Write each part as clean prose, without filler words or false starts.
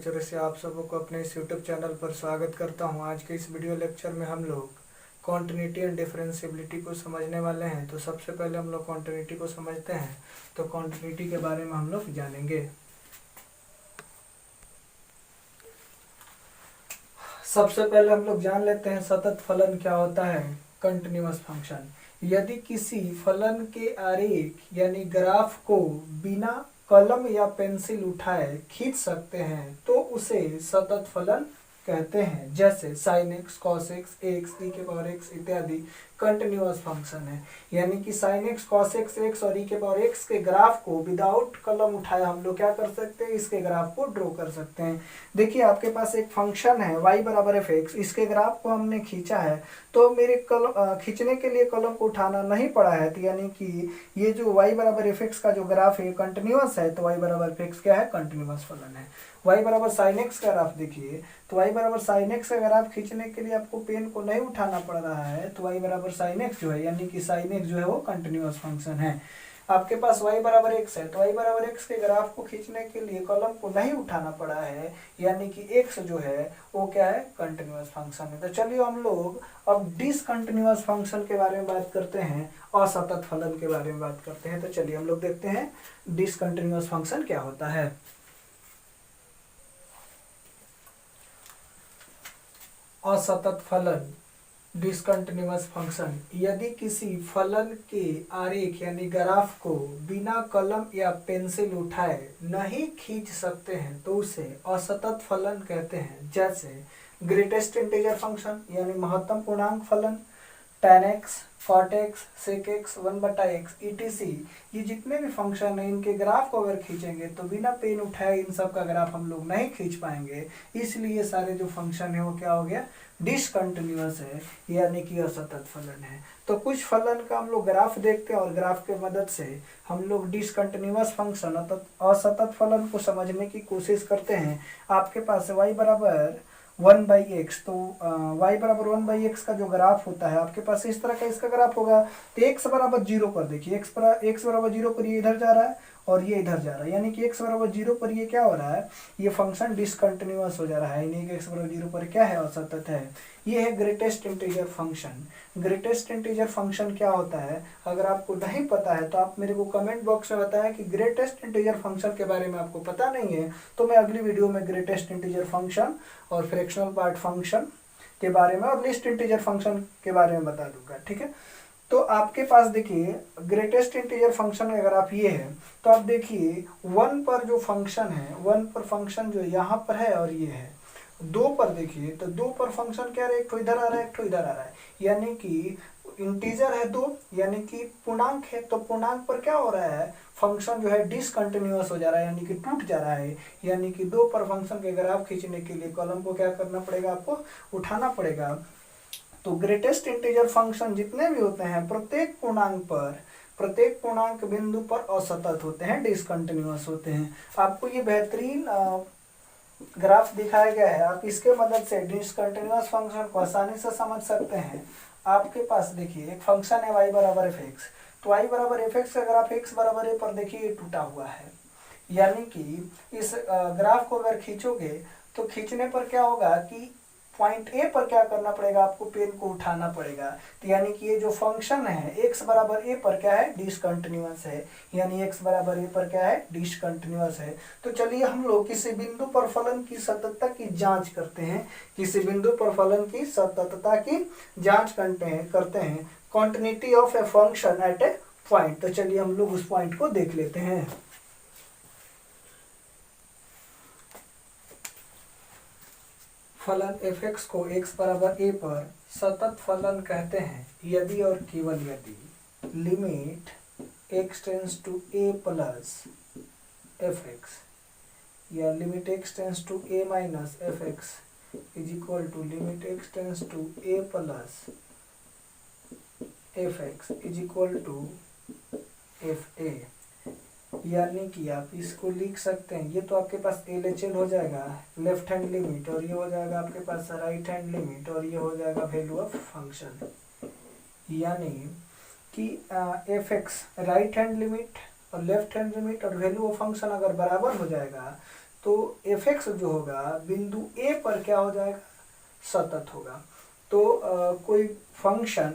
Lecture से आप सबों को अपने इस यूट्यूब चैनल पर स्वागत करता हूं। आज के इस वीडियो लेक्चर में हम लोग कॉन्टिन्यूटी एंड डिफरेंशिएबिलिटी को समझने वाले हैं। तो सबसे पहले हम लोग कॉन्टिन्यूटी को समझते हैं। तो कॉन्टिन्यूटी के बारे में हम लोग जानेंगे। सबसे पहले हम लोग जान लेते हैं सतत फलन क्या होता है। कंटिन्यूअस फंक्शन, यदि किसी फलन के आरेख यानी ग्राफ को बिना कलम या पेंसिल उठाए खींच सकते हैं तो उसे सतत फलन कहते हैं। जैसे sine x, cos x, x, e के पावर एक्स इत्यादि कंटिन्यूअस फंक्शन है। यानी कि sine x, cos x, x और ई के पावर एक्स के ग्राफ को विदाउट कलम उठाए हम लोग क्या कर सकते हैं, इसके ग्राफ को ड्रॉ कर सकते हैं। देखिए आपके पास एक फंक्शन है y बराबर एफ एक्स, इसके ग्राफ को हमने खींचा है तो मेरे कलम खींचने के लिए कलम को उठाना नहीं पड़ा है। तो यानी कि ये जो y बराबर एफ एक्स का जो ग्राफ है कंटिन्यूअस है, तो y बराबर एफ एक्स क्या है, कंटिन्यूअस फलन है। y बराबर साइन एक्स का ग्राफ देखिए, तो y बराबर साइन एक्स का ग्राफ खींचने के लिए आपको पेन को नहीं उठाना पड़ रहा है, तो y बराबर साइन एक्स जो है यानी कि साइन एक्स जो है वो कंटिन्यूअस फंक्शन है। आपके पास y बराबर एक्स है, तो y बराबर एक्स के ग्राफ को खींचने के लिए कलम को नहीं उठाना पड़ा है, यानी कि x जो है वो क्या है, कंटिन्यूअस फंक्शन है। तो चलिए हम लोग अब डिसकंटिन्यूअस फंक्शन के बारे में बात करते हैं, असतत फलन के बारे में बात करते हैं। तो चलिए हम लोग देखते हैं डिसकंटिन्यूअस फंक्शन क्या होता है। असतत फलन, डिसकंटिन्यूअस फंक्शन, यदि किसी फलन के आरेख यानी ग्राफ को बिना कलम या पेंसिल उठाए नहीं खींच सकते हैं तो उसे असतत फलन कहते हैं। जैसे ग्रेटेस्ट इंटीजर फंक्शन यानी महत्तम पूर्णांक फलन, tan x, cot x, sec x, 1/x etc, ये जितने भी फंक्शन है इनके ग्राफ को अगर खींचेंगे तो बिना पेन उठाए इन सब का ग्राफ हम लोग नहीं खींच पाएंगे। इसलिए सारे जो फंक्शन है वो क्या हो गया, डिसकंटिन्यूअस है यानी कि असतत फलन है। तो कुछ फलन का हम लोग ग्राफ देखते हैं और ग्राफ के मदद से हम लोग डिसकंटिन्यूअस फंक्शन असतत फलन को समझने की कोशिश करते हैं। आपके पास y बराबर 1/x, तो y बराबर 1/x का जो ग्राफ होता है आपके पास इस तरह का इसका ग्राफ होगा। तो x बराबर 0 पर देखिए, x बराबर 0 पर ये इधर जा रहा है और ये इधर जा रहा है, यानी कि x बराबर 0 पर ये क्या हो रहा है, ये फंक्शन डिसकंटिन्यूअस हो जा रहा है, यानी कि x बराबर 0 पर क्या है, असतत है। ये है greatest integer function. Greatest integer function क्या होता है, अगर आपको नहीं पता है तो आप मेरे को कमेंट बॉक्स में बताएं कि ग्रेटेस्ट इंटीजर फंक्शन के बारे में आपको पता नहीं है, तो मैं अगली वीडियो में ग्रेटेस्ट इंटीजर फंक्शन और फ्रैक्शनल पार्ट फंक्शन के बारे में और लिस्ट इंटीजर फंक्शन के बारे में बता दूंगा, ठीक है। तो आपके पास देखिए ग्रेटेस्ट इंटीजर फंक्शन अगर आप ये है तो आप देखिए 1 पर जो फंक्शन है, 1 पर फंक्शन जो यहाँ पर है और ये है। 2 पर देखिए तो 2 पर फंक्शन क्या है, एक तो इधर आ रहा है एक तो इधर आ रहा है, यानी कि इंटीजर है 2 यानी कि पूर्णांक है, तो पूर्णांक पर क्या हो रहा है, फंक्शन जो है डिसकंटिन्यूअस हो जा रहा है यानी कि टूट जा रहा है। यानी कि 2 पर फंक्शन के ग्राफ खींचने के लिए कॉलम को क्या करना पड़ेगा, आपको उठाना पड़ेगा। तो ग्रेटेस्ट इंटीजर फंक्शन जितने भी होते हैं प्रत्येक पूर्णांक बिंदु पर असतत होते हैं, डिसकंटिन्यूअस होते हैं। आपको ये बेहतरीन ग्राफ दिखाया गया है, आप इसके मदद से डिसकंटिन्यूअस फंक्शन को आसानी से समझ सकते हैं। आपके पास देखिए एक फंक्शन है y बराबर एफ एक्स, तो y बराबर एफ एक्स का ग्राफ x बराबर a पर देखिए ये टूटा हुआ है, यानी कि इस ग्राफ को अगर खींचोगे तो खींचने पर क्या होगा कि पॉइंट ए पर क्या करना पड़ेगा, आपको पेन को उठाना पड़ेगा। तो यानी कि ये जो फंक्शन है x बराबर a पर क्या है, डिसकंटिन्यूअस है, यानी x बराबर a पर क्या है, डिसकंटिन्यूअस है। तो चलिए हम लोग किसी बिंदु पर फलन की सततता की जांच करते हैं, किसी बिंदु पर फलन की सततता की जांच करते हैं continuity of a function at A point. तो चलिए हम लोग उस पॉइंट को देख लेते हैं। फलन एफ एक्स को x बराबर a पर सतत फलन कहते हैं यदि और केवल यदि limit x tense to a plus F x या limit x tense to a minus F x is equal to limit x tense to a plus F x is equal to f a. यानी कि आप इसको लिख सकते हैं, ये तो आपके पास LHL हो जाएगा लेफ्ट हैंड लिमिट, और ये हो जाएगा आपके पास राइट हैंड लिमिट, और ये हो जाएगा वैल्यू ऑफ फंक्शन। यानी कि F x right hand limit और लेफ्ट हैंड लिमिट और वैल्यू ऑफ फंक्शन अगर बराबर हो जाएगा तो एफ एक्स जो होगा बिंदु ए पर क्या हो जाएगा, सतत होगा। तो कोई फंक्शन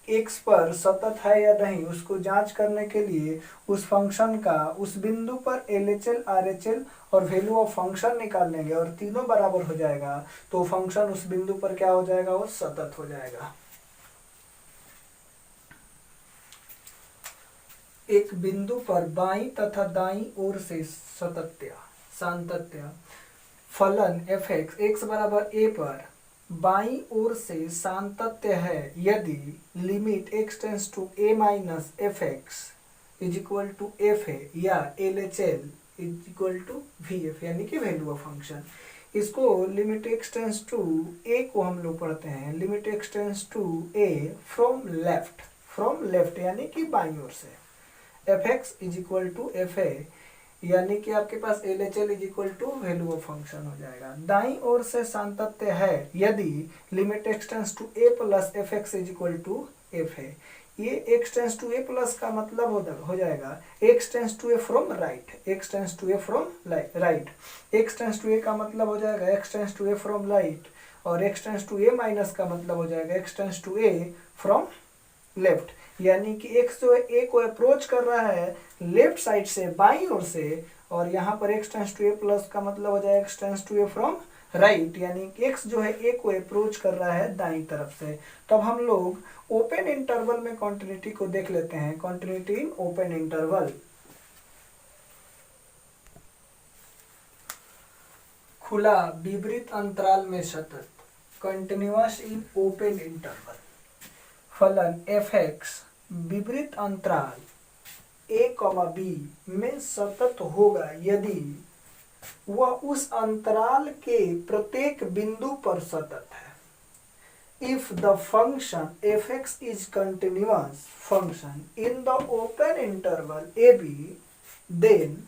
एक्स पर सतत है या नहीं उसको जांच करने के लिए उस फंक्शन का उस बिंदु पर LHL RHL और वैल्यू ऑफ फंक्शन निकाल लेंगे और तीनों बराबर हो जाएगा तो फंक्शन उस बिंदु पर क्या हो जाएगा, वो सतत हो जाएगा। एक बिंदु पर बाईं तथा दाईं ओर से सातत्य फलन f x बराबर a पर बाईं ओर से सातत्य है यदि limit x tense to a minus F x is equal to F है या LHL is equal to VF यानी कि वैल्यू ऑफ फंक्शन। इसको limit x tense to a को हम लोग पढ़ते हैं लिमिट x tense to a from left यानी कि बाईं ओर से, F x is equal to F है यानी कि आपके पास LHL is equal to value of function हो जाएगा। दाईं ओर से सातत्य है यदि limit x tense to a plus F x is equal to F है। ये x tense to a plus का मतलब हो जाएगा x tense to a from right, x tense to a from right, x tense to a का मतलब हो जाएगा x tense to a from right और x tense to a minus का मतलब हो जाएगा x tense to a from left, यानी कि x जो है a को अप्रोच कर रहा है लेफ्ट साइड से बाईं ओर से और यहाँ पर x tense to a plus का मतलब हो जाएगा x tense to a from right, यानी कि x जो है a को अप्रोच कर रहा है दाईं तरफ से। तो अब हम लोग ओपन इंटरवल में कॉन्टिन्यूटी को देख लेते हैं। कॉन्टिन्यूटी इन ओपन इंटरवल, खुला विवृत अंतराल में सतत, कंटिन्यूअस इन ओपन इंटरवल। फलन एफ एक्स विवृत अंतराल a, b में सतत होगा यदि वह उस अंतराल के प्रत्येक बिंदु पर सतत है। If the function f x is continuous function in the open interval a b then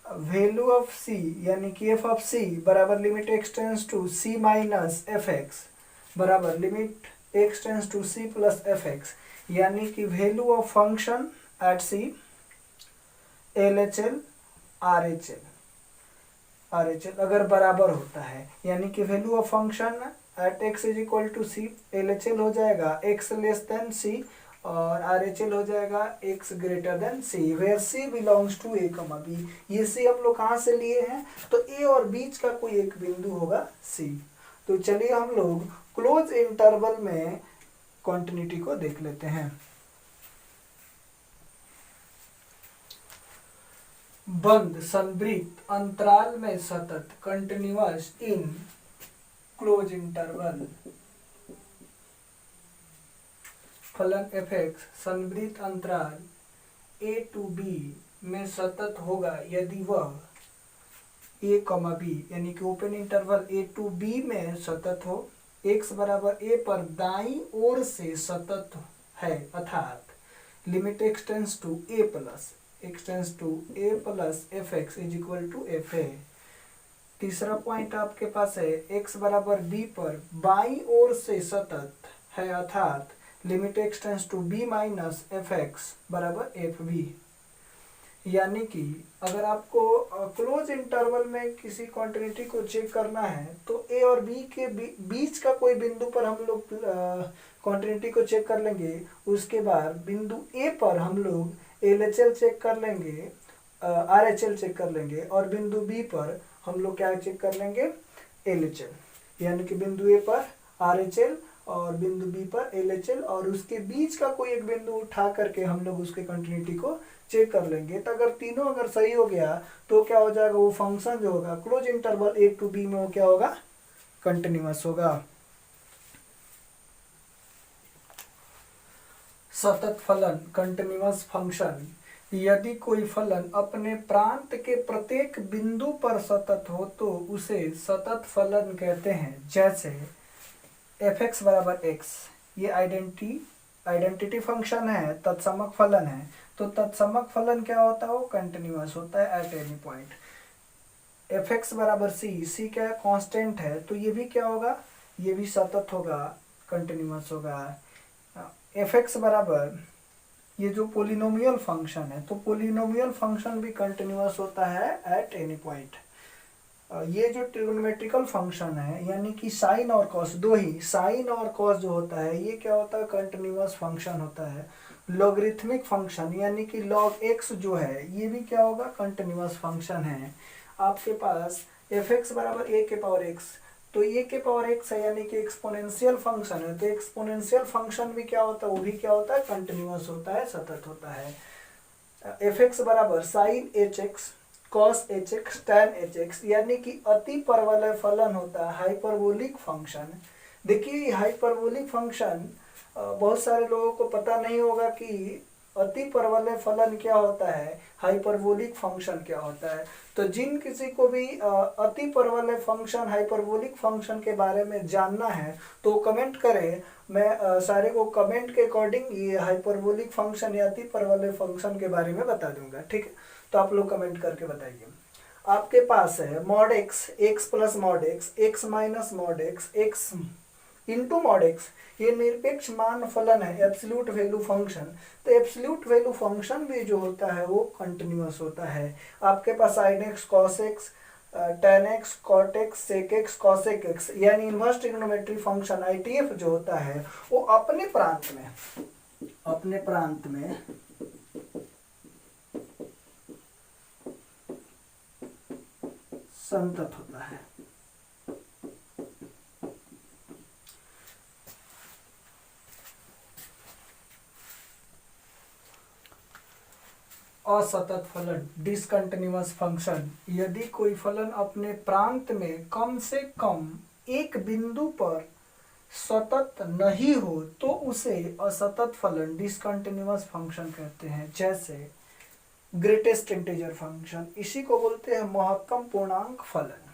value of c यानी कि f ऑफ c बराबर limit x tense to c minus F x बराबर limit x tense to c plus F x, यानी कि value of function at c LHL RHL अगर बराबर होता है, यानी कि value of function at x is equal to c, LHL हो जाएगा x लेस देन c और RHL हो जाएगा x greater than c, where c belongs to a, b। ये c हम लोग कहाँ से लिए हैं, तो a और बीच का कोई एक बिंदु होगा c। तो चलिए हम लोग क्लोज इंटरवल में कॉन्टिन्यूटी को देख लेते हैं। बंद संवृत अंतराल में सतत, कंटिन्यूअस इन क्लोज इंटरवल। फलन एफ एक्स संवृत अंतराल a टू b में सतत होगा यदि वह a, b यानी कि open interval a to b में सतत हो, x बराबर a पर दाईं ओर से सतत है अर्थात limit x tense to a plus F x is equal to F है। तीसरा पॉइंट आपके पास है x बराबर b पर बाईं ओर से सतत है अर्थात limit x tense to b minus F x बराबर एफ बी, यानी कि अगर आपको क्लोज इंटरवल में किसी क्वांटिटी को चेक करना है तो a और b के बीच का कोई बिंदु पर हम लोग क्वांटिटी को चेक कर लेंगे, उसके बाद बिंदु a पर हम लोग LHL चेक कर लेंगे, RHL चेक कर लेंगे और बिंदु b पर हम लोग क्या चेक कर लेंगे, LHL, यानी कि बिंदु a पर RHL और बिंदु b पर LHL और उसके बीच का कोई एक बिंदु उठा करके हम लोग उसके कंटिन्यूटी को चेक कर लेंगे। तो अगर तीनों अगर सही हो गया तो क्या हो जाएगा, वो फंक्शन जो होगा close interval a to b में वो क्या होगा, कंटिन्यूअस होगा। सतत फलन कंटिन्यूअस फंक्शन, यदि कोई फलन अपने प्रांत के प्रत्येक बिंदु पर सतत हो तो उसे सतत फलन कहते हैं। जैसे एफ एक्स बराबर एक्स, ये आइडेंटिटी फंक्शन है, तत्समक फलन है, तो तत्समक फलन क्या होता है, वो कंटिन्यूअस होता है at any point. F x बराबर सी, सी क्या है, कांस्टेंट है, तो ये भी क्या होगा, ये भी सतत होगा, कंटिन्यूअस होगा। एफ एक्स बराबर ये जो पोलिनोमियल फंक्शन है, तो पोलिनोमियल फंक्शन भी कंटिन्यूअस होता है एट एनी पॉइंट। ये जो ट्रिग्नोमेट्रिकल फंक्शन है यानी कि साइन और कॉस, दो ही साइन और कॉस जो होता है ये क्या होता है, कंटिन्यूअस फंक्शन होता है। लॉगरिथमिक फंक्शन यानी कि log x जो है ये भी क्या होगा, कंटिन्यूअस फंक्शन है। आपके पास f(x) बराबर a के पावर x, तो a के पावर x है यानी कि एक्सपोनेंशियल फंक्शन है, तो एक्सपोनेंशियल फंक्शन भी क्या होता है, वो भी क्या होता है, कंटिन्यूअस होता है, सतत होता है। f(x) बराबर sign hx cos hx tan hx, यानी कि अति परवलय फलन होता है हाइपरबोलिक फंक्शन। देखिए हाइपरबोलिक फंक्शन बहुत सारे लोगों को पता नहीं होगा कि अति परवलय फलन क्या होता है, हाइपरबोलिक फंक्शन क्या होता है। तो जिन किसी को भी अति परवलय फंक्शन हाइपरबोलिक फंक्शन के बारे में जानना है तो कमेंट करें, मैं सारे को कमेंट के अकॉर्डिंग ये हाइपरबोलिक फंक्शन या अति परवलय फंक्शन के बारे में बता दूंगा, ठीक है। तो आप लोग कमेंट करके बताइए। आपके पास है mod x, x plus mod x, x minus mod x, x into mod x, ये निरपेक्ष मान फलन है, एब्सोल्यूट वैल्यू फंक्शन। तो एब्सोल्यूट वैल्यू फंक्शन भी जो होता है वो कंटिन्यूअस होता है। आपके पास sine x cos x tan x cot x sec x cos x, यानी इनवर्स ट्रिग्नोमेट्री फंक्शन ITF जो होता है वो अपने प्रांत में संतत होता है। असतत फलन डिसकंटिन्यूअस फंक्शन, यदि कोई फलन अपने प्रांत में कम से कम एक बिंदु पर सतत नहीं हो तो उसे असतत फलन डिसकंटिन्यूअस फंक्शन कहते हैं। जैसे ग्रेटेस्ट इंटीजर फंक्शन, इसी को बोलते हैं महत्तम पूर्णांक फलन।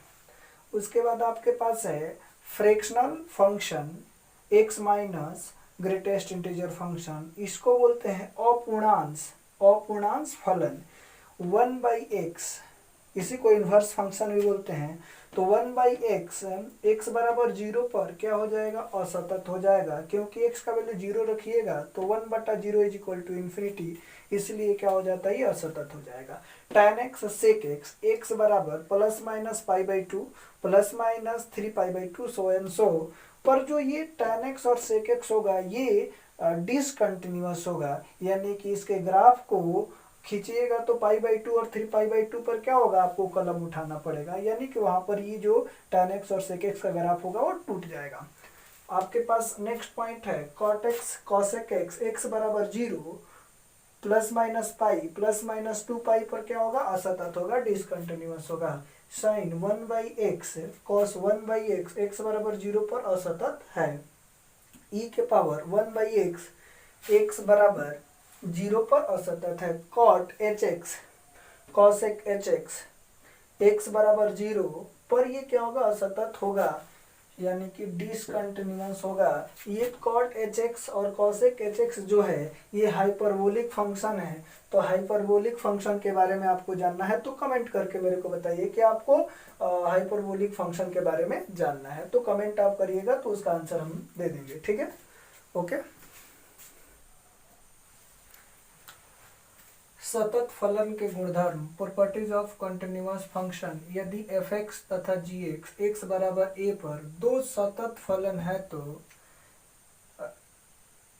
उसके बाद आपके पास है fractional function x minus greatest integer function, इसको बोलते हैं अपूर्णांश फलन 1/x, इसी को इन्वर्स फंक्शन भी बोलते हैं। तो 1/x x बराबर 0 पर क्या हो जाएगा, असतत हो जाएगा, क्योंकि x का वैल्यू 0 रखिएगा तो 1/0 इज इक्वल टू इन्फिनिटी, इसलिए क्या हो जाता है, ये असतत हो जाएगा। tan x sec x, x बराबर plus minus π/2 plus minus 3π/2 so and so, पर जो ये tan x और sec x होगा ये डिसकंटिन्यूअस होगा, यानी कि इसके ग्राफ को खींचिएगा तो π/2 और 3π/2 पर क्या होगा, आपको कलम उठाना पड़ेगा, यानी कि वहां पर ये जो tan x और sec x का ग्राफ होगा वो टूट जाएगा। आपके पास नेक्स्ट पॉइंट है cot x cosec x, x बराबर 0 plus minus pi plus minus 2π पर क्या होगा, असतत होगा, डिसकंटिन्यूअस होगा। Sign 1/x cos 1/x, x बराबर 0 पर असतत है। e के पावर 1/x, x बराबर 0 पर असतत है। cot hx cosec hx, x बराबर 0 पर ये क्या होगा, असतत होगा, यानी कि डिसकंटिन्यूअस होगा। ये cot hx और cosec hx जो है ये हाइपरबोलिक फंक्शन है। तो हाइपरबोलिक फंक्शन के बारे में आपको जानना है तो कमेंट करके मेरे को बताइए कि आपको हाइपरबोलिक फंक्शन के बारे में जानना है, तो कमेंट आप करिएगा तो उसका आंसर हम दे देंगे, ठीक है, ओके। सतत फलन के गुणधर्म, प्रॉपर्टीज ऑफ कंटिन्यूअस फंक्शन, यदि f(x) तथा g(x) x बराबर a पर दो सतत फलन है तो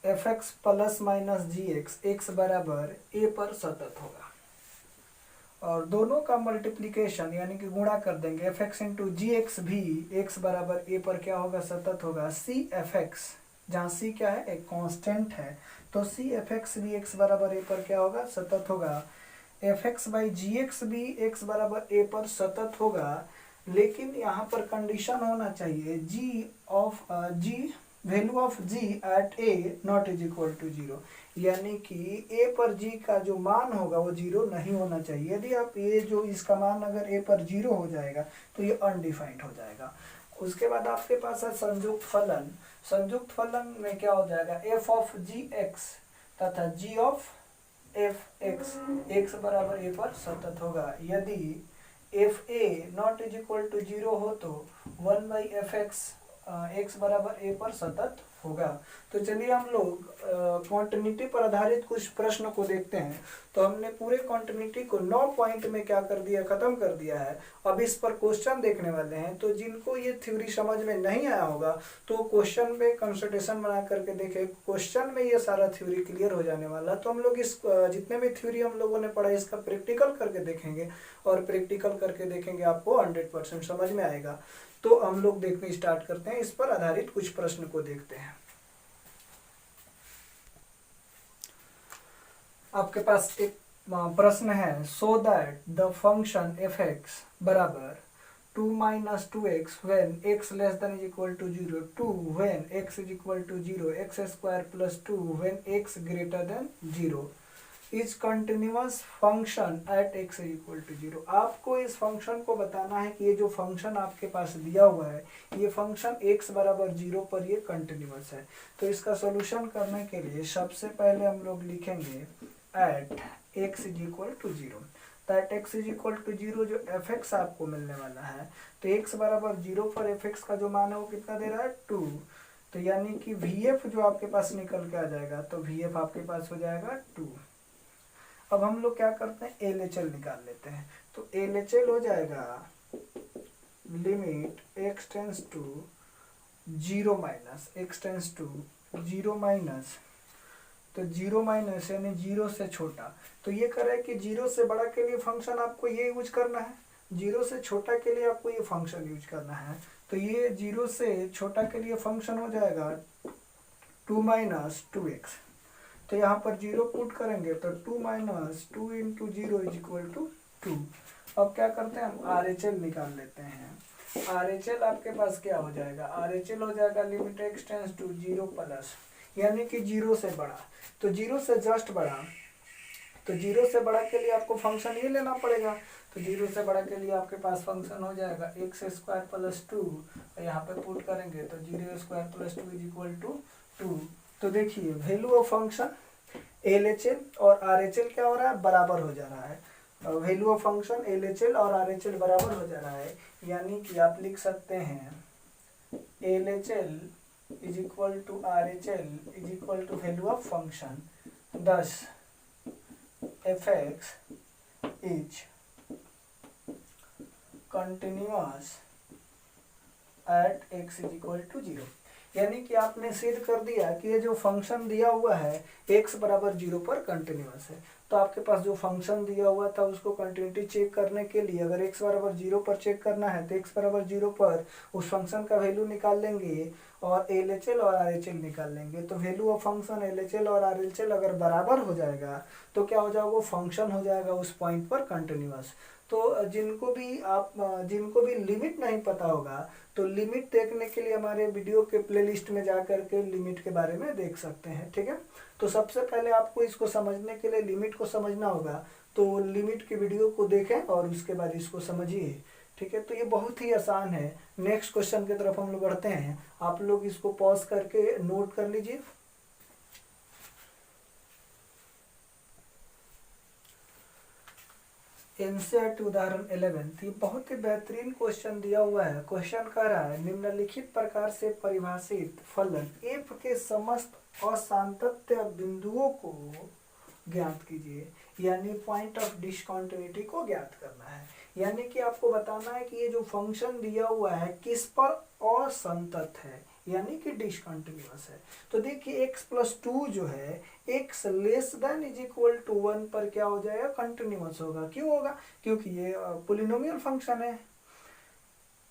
f(x) plus minus g(x) x बराबर a पर सतत होगा, और दोनों का मल्टीप्लिकेशन यानी कि गुणा कर देंगे, f(x) इंटू g(x) भी x बराबर a पर क्या होगा, सतत होगा। c f(x), जहाँ c क्या है, एक कांस्टेंट है, तो c f(x) भी x बराबर a पर क्या होगा, सतत होगा। f(x/gx) भी x बराबर a पर सतत होगा, लेकिन यहाँ पर कंडीशन होना चाहिए g value of g at a not is equal to 0, यानी कि a पर g का जो मान होगा वो 0 नहीं होना चाहिए। यदि आप ये जो इसका मान अगर a पर 0 हो जाएगा तो ये अनडिफाइंड हो जाएगा। उसके बाद आपके पास है संयुक्त फलन। संयुक्त फलन में क्या हो जाएगा, f ऑफ gx तथा g ऑफ f(x), x बराबर a पर सतत होगा। यदि fa not is equal to 0 हो तो 1/fx x बराबर a पर सतत होगा। तो चलिए हम लोग कॉन्टिन्यूटी पर आधारित कुछ प्रश्न को देखते हैं। तो हमने पूरे कॉन्टिन्यूटी को 9 पॉइंट में क्या कर दिया, खत्म कर दिया है। अब इस पर क्वेश्चन देखने वाले हैं। तो जिनको ये थ्योरी समझ में नहीं आया होगा तो क्वेश्चन में कंसल्टेशन बना करके देखे, क्वेश्चन में ये सारा थ्योरी क्लियर हो जाने वाला। तो हम लोग इस जितने भी थ्योरी हम लोगों ने पढ़ा इसका प्रैक्टिकल करके देखेंगे, और प्रैक्टिकल करके देखेंगे आपको 100% समझ में आएगा। तो हम लोग देखने स्टार्ट करते हैं, इस पर आधारित कुछ प्रश्न को देखते हैं। आपके पास एक प्रश्न है, so that the function f x बराबर 2 minus 2x when x less than is equal to 0, 2 when x is equal to 0, x square plus 2 when x greater than 0 is continuous function at x is equal to 0। आपको इस function को बताना है कि ये जो function आपके पास दिया हुआ है, ये फंक्शन x बराबर 0 पर ये कंटिन्यूअस है। तो इसका सोल्यूशन करने के लिए सबसे पहले हम लोग लिखेंगे at x is equal to 0। That x is equal to 0 जो एफ एक्स आपको मिलने वाला है, तो x बराबर 0 पर एफ एक्स का जो मान है वो कितना दे रहा है, 2। तो यानी कि vf जो आपके पास निकल के आ जाएगा, तो vf आपके पास हो जाएगा 2। अब हम लोग क्या करते हैं, LHL निकाल लेते हैं। तो LHL हो जाएगा limit x tense to 0 minus x tense to 0 minus, तो 0 माइनस यानी 0 से छोटा। तो ये कह रहा है कि 0 से बड़ा के लिए फंक्शन आपको ये यूज करना है, 0 से छोटा के लिए आपको ये फंक्शन यूज करना है। तो ये 0 से छोटा के लिए फंक्शन हो जाएगा 2 माइनस 2x। तो यहाँ पर 0 पुट करेंगे तो 2 minus 2 into 0 is equal to 2। अब क्या करते हैं, हम RHL निकाल लेते हैं। RHL आपके पास क्या हो जाएगा, RHL हो जाएगा limit x tense to 0 plus, यानी कि 0 से बड़ा। तो 0 से जस्ट बड़ा, तो 0 से बड़ा के लिए आपको फंक्शन ये लेना पड़ेगा। तो 0 से बड़ा के लिए आपके पास फंक्शन हो जाएगा एक्स स्क्वायर प्लस 2, और यहाँ पे पुट करेंगे तो 0 square plus 2 is equal to 2। तो देखिए वैल्यू ऑफ फंक्शन LHL और RHL क्या हो रहा है, बराबर हो जा रहा है। वैल्यू ऑफ फंक्शन LHL और RHL बराबर हो जा रहा है, यानी कि आप लिख सकते हैं LHL is equal to RHL is equal to value of function. thus fx is continuous at x is equal to 0। यानी कि आपने सिद्ध कर दिया कि ये जो फंक्शन दिया हुआ है x बराबर 0 पर कंटिन्यूअस है। तो आपके पास जो फंक्शन दिया हुआ था उसको कंटिन्यूटी चेक करने के लिए अगर x बराबर 0 पर चेक करना है तो x बराबर 0 पर उस फंक्शन का वैल्यू निकाल लेंगे और LHL और RHL निकाल लेंगे। तो वैल्यू ऑफ फंक्शन LHL और RHL अगर बराबर हो जाएगा तो क्या हो जाएगा, वो फंक्शन हो जाएगा उस पॉइंट पर कंटिन्यूअस। तो जिनको भी लिमिट नहीं पता होगा तो लिमिट देखने के लिए हमारे वीडियो के प्लेलिस्ट में जा करके लिमिट के बारे में देख सकते हैं, ठीक है। तो सबसे पहले आपको इसको समझने के लिए लिमिट को समझना होगा, तो लिमिट के वीडियो को देखें और उसके बाद इसको समझिए, ठीक है। तो ये बहुत ही आसान है। नेक्स्ट क्वेश्चन की तरफ हम लोग बढ़ते हैं, आप लोग इसको पॉज करके नोट कर लीजिए। एनसीईआरटी उदाहरण 11, ये बहुत ही बेहतरीन क्वेश्चन दिया हुआ है। क्वेश्चन कह रहा है निम्नलिखित प्रकार से परिभाषित फलन एफ के समस्त असांतत्य बिंदुओं को ज्ञात कीजिए, यानी पॉइंट ऑफ डिसकंटिन्यूटी को ज्ञात करना है। यानी कि आपको बताना है कि ये जो फंक्शन दिया हुआ है किस पर असंतत है, यानी कि डिसकंटिन्यूअस है। तो देखिए x प्लस 2 जो है x less than is equal to 1 पर क्या हो जाएगा, कंटिन्यूअस होगा। क्यों होगा, क्योंकि ये पोलिनोमियल फंक्शन है।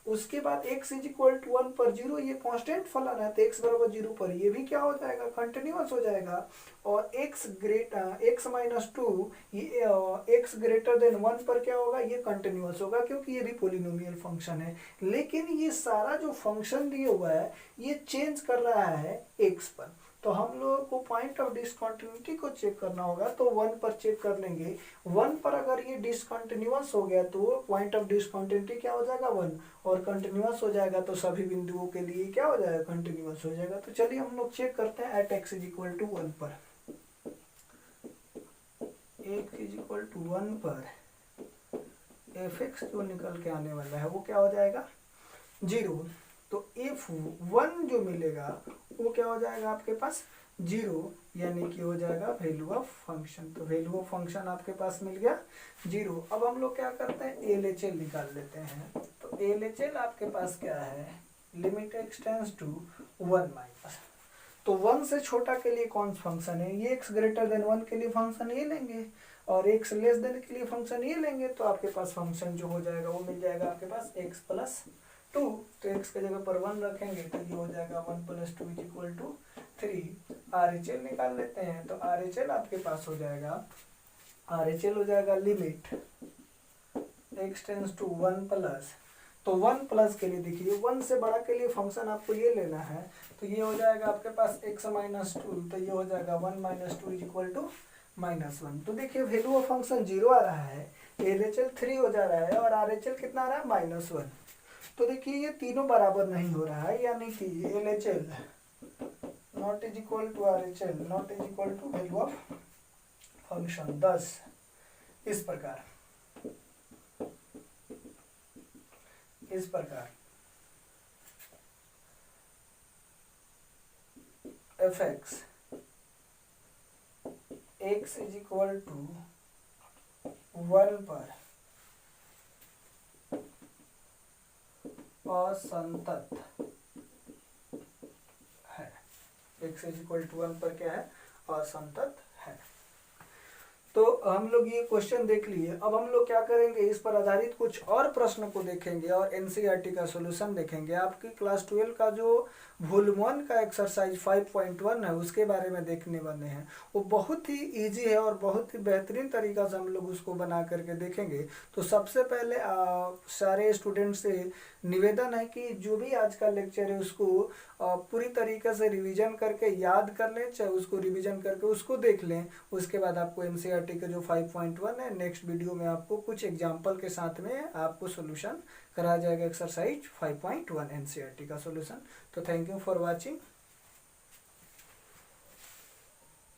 उसके बाद x इज इक्वल टू 1 पर 0 ये कांस्टेंट फलन है, तो x बराबर 0 पर ये भी क्या हो जाएगा, कंटिन्यूअस हो जाएगा। और x माइनस 2 ये x ग्रेटर देन 1 पर क्या होगा, ये कंटिन्यूअस होगा क्योंकि ये भी पोलिनोमियल फंक्शन है। लेकिन ये सारा जो फंक्शन दिया हुआ है ये चेंज कर रहा है x पर। तो हम लोगों को पॉइंट ऑफ डिसकंटिन्यूटी को चेक करना होगा, तो 1 पर चेक कर लेंगे। 1 पर अगर ये डिसकंटिन्यूअस हो गया तो पॉइंट ऑफ डिसकंटिन्यूटी क्या हो जाएगा, 1, और कंटिन्यूअस हो जाएगा तो सभी बिंदुओं के लिए क्या हो जाएगा, कंटिन्यूअस हो जाएगा। तो चलिए हम लोग चेक करते हैं at x is equal to 1 पर। x इज इक्वल टू 1 पर एफ एक्स जो निकल के आने वाला है वो क्या हो जाएगा, 0। तो इफ 1 जो मिलेगा वो क्या हो जाएगा आपके पास 0, यानी कि हो जाएगा वैल्यू ऑफ फंक्शन। तो वैल्यू ऑफ फंक्शन आपके पास मिल गया 0। अब हम लोग क्या करते हैं, एलएचएल निकाल लेते हैं। तो एलएचएल आपके पास क्या है, limit x tends to 1 minus, तो 1 से छोटा के लिए कौन सा फंक्शन है, ये x ग्रेटर देन 1 के लिए फंक्शन ये लेंगे और x लेस देन के लिए फंक्शन ये लेंगे। तो आपके पास फंक्शन जो हो जाएगा वो मिल जाएगा आपके पास x प्लस 2। तो x के जगह पर 1 रखेंगे तो ये हो जाएगा 1 plus 2 is equal to 3। RHL निकाल लेते हैं। तो RHL आपके पास हो जाएगा, RHL हो जाएगा limit x tends to 1 plus, तो 1 प्लस के लिए देखिए 1 से बड़ा के लिए फंक्शन आपको ये लेना है। तो ये हो जाएगा आपके पास x माइनस 2, तो ये हो जाएगा 1 माइनस 2 इज इक्वल टू -1। तो देखिए वैल्यू ऑफ फंक्शन 0 आ रहा है, LHL 3 हो जा रहा है और RHL कितना आ रहा है -1। तो देखिए ये तीनों बराबर नहीं हो रहा है, यानी कि LHL not is equal to RHL not is equal to value of function 10। इस प्रकार fx x is equal to 1 पर असंतत है, x इज इक्वल टू 1 पर क्या है, असंतत है। तो हम लोग ये क्वेश्चन देख लिए। अब हम लोग क्या करेंगे, इस पर आधारित कुछ और प्रश्न को देखेंगे और एनसीईआरटी का सॉल्यूशन देखेंगे। आपकी क्लास 12 का जो वॉल्यूम 1 का एक्सरसाइज 5.1 है उसके बारे में देखने वाले हैं। वो बहुत ही इजी है और बहुत ही बेहतरीन तरीका से हम लोग उसको बना करके देखेंगे। तो सबसे पहले सारे स्टूडेंट से निवेदन है कि जो भी आज का लेक्चर है उसको पूरी तरीके से रिवीजन करके याद कर लें, चाहे उसको रिवीजन करके उसको देख लें। उसके बाद आपको एनसीईआरटी का जो 5.1 है नेक्स्ट वीडियो में आपको कुछ एग्जाम्पल के साथ में आपको सोल्यूशन कराया जाएगा, एक्सरसाइज 5.1 एनसीईआरटी का सोल्यूशन। तो थैंक यू फॉर वॉचिंग।